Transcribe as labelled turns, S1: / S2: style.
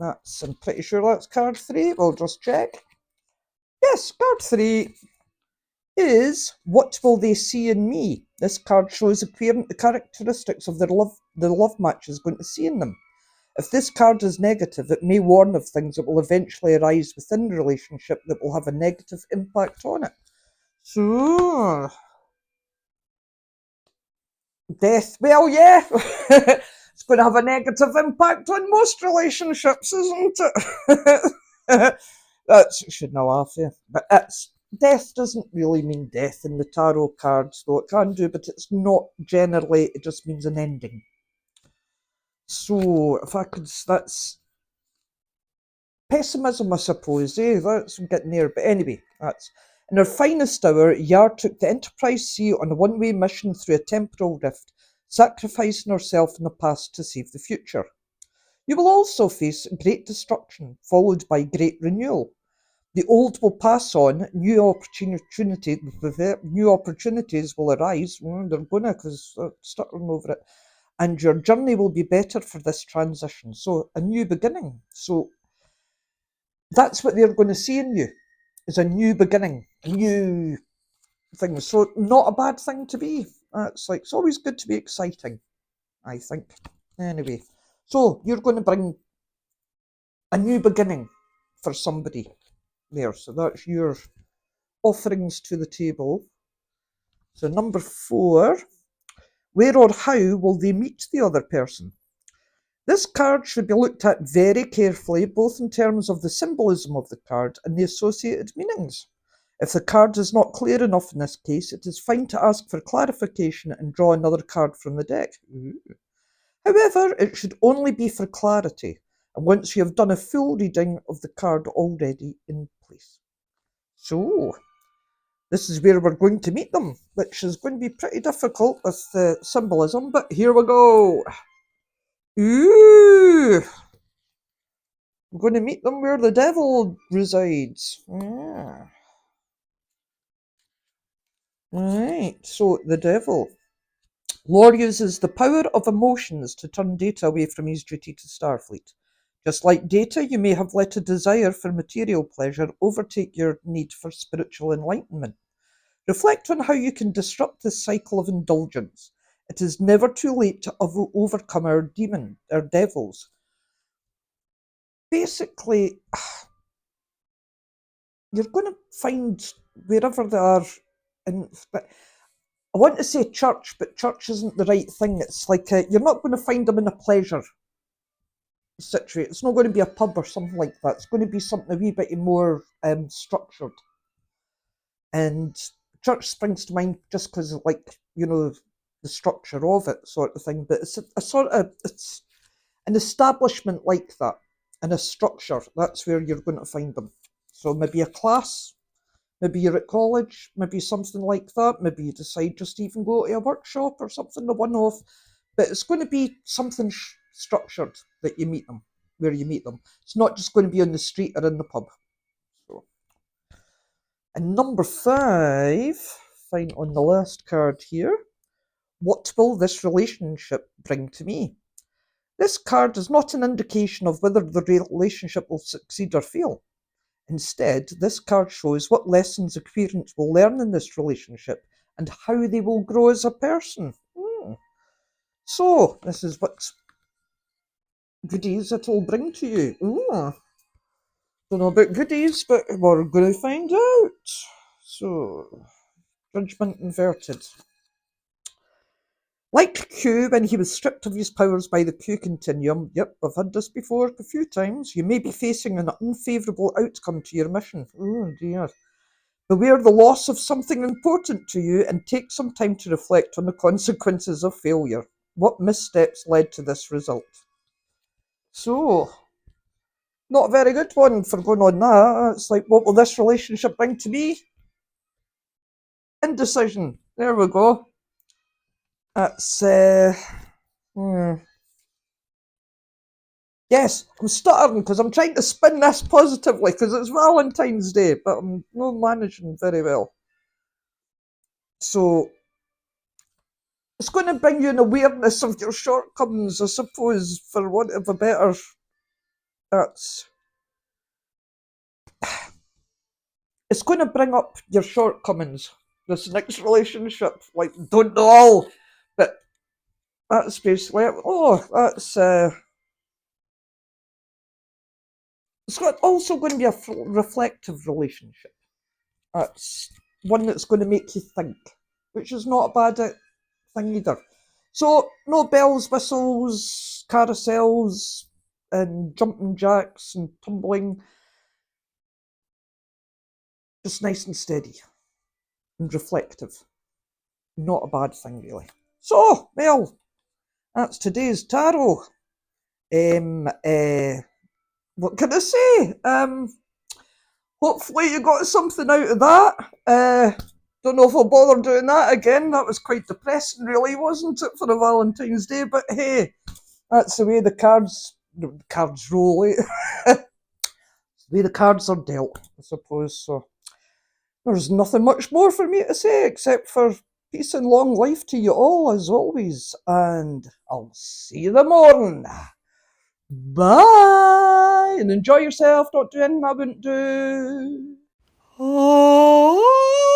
S1: I'm pretty sure that's card 3. We'll just check. Yes, card 3 is what will they see in me? This card shows the characteristics of the love match is going to see in them. If this card is negative, it may warn of things that will eventually arise within the relationship that will have a negative impact on it. So, death. Well, yeah, it's going to have a negative impact on most relationships, isn't it? That's shouldn't laugh, yeah. But it's death doesn't really mean death in the tarot cards, though it can do, but it's not generally. It just means an ending. So, if I could, that's pessimism, I suppose. That's getting there. But anyway, that's in her finest hour. Yar took the Enterprise C on a one-way mission through a temporal rift, sacrificing herself in the past to save the future. You will also face great destruction, followed by great renewal. The old will pass on, new opportunities will arise. They're gonna, because they're stuttering over it. And your journey will be better for this transition. So, a new beginning. So, that's what they're going to see in you, is a new beginning, a new thing. So, not a bad thing to be. It's always good to be exciting, I think. Anyway, so you're going to bring a new beginning for somebody there. So that's your offerings to the table. So number 4, where or how will they meet the other person? This card should be looked at very carefully, both in terms of the symbolism of the card and the associated meanings. If the card is not clear enough in this case, it is fine to ask for clarification and draw another card from the deck. However, it should only be for clarity, and once you have done a full reading of the card already in place. So, this is where we're going to meet them, which is going to be pretty difficult with the symbolism, but here we go. Ooh! We're going to meet them where the devil resides. Yeah. Right, so the devil. Lore uses the power of emotions to turn Data away from his duty to Starfleet. Just like Data, you may have let a desire for material pleasure overtake your need for spiritual enlightenment. Reflect on how you can disrupt this cycle of indulgence. It is never too late to overcome our devils. Basically, you're going to find wherever they are, and I want to say church, but church isn't the right thing. It's like you're not going to find them in a pleasure situation. It's not going to be a pub or something like that. It's going to be something a wee bit more structured. And church springs to mind just because, like, the structure of it, sort of thing. But it's it's an establishment like that, and a structure. That's where you're going to find them. So maybe a class. Maybe you're at college, maybe something like that. Maybe you decide just to even go to a workshop or something, a one-off. But it's going to be something structured that you meet them, where you meet them. It's not just going to be on the street or in the pub. So. And number 5, fine on the last card here. What will this relationship bring to me? This card is not an indication of whether the relationship will succeed or fail. Instead, this card shows what lessons a querent will learn in this relationship and how they will grow as a person. So, this is what goodies it will bring to you. Don't know about goodies, but we're going to find out. So, judgment inverted. Like Q when he was stripped of his powers by the Q continuum, yep, I've had this before a few times, you may be facing an unfavourable outcome to your mission. Oh dear. Beware the loss of something important to you and take some time to reflect on the consequences of failure. What missteps led to this result? So, not a very good one for going on that. It's like, what will this relationship bring to me? Indecision. There we go. That's, Yes, I'm stuttering because I'm trying to spin this positively because it's Valentine's Day, but I'm not managing very well. So, it's going to bring you an awareness of your shortcomings, I suppose, for want of a better That's... It's going to bring up your shortcomings, this next relationship. Like, don't know all, but that's basically it. Oh, that's... It's also going to be a reflective relationship. That's one that's going to make you think, which is not a bad thing either. So, no bells, whistles, carousels, and jumping jacks and tumbling. Just nice and steady and reflective. Not a bad thing, really. So, well, that's today's tarot. What can I say? Hopefully you got something out of that. Don't know if I'll bother doing that again. That was quite depressing, really, wasn't it, for a Valentine's Day? But hey, that's the way the cards roll. The way the cards are dealt, I suppose. So there's nothing much more for me to say except for peace and long life to you all, as always. And I'll see you in the morning. Bye! And enjoy yourself. Don't do anything I wouldn't do. Oh.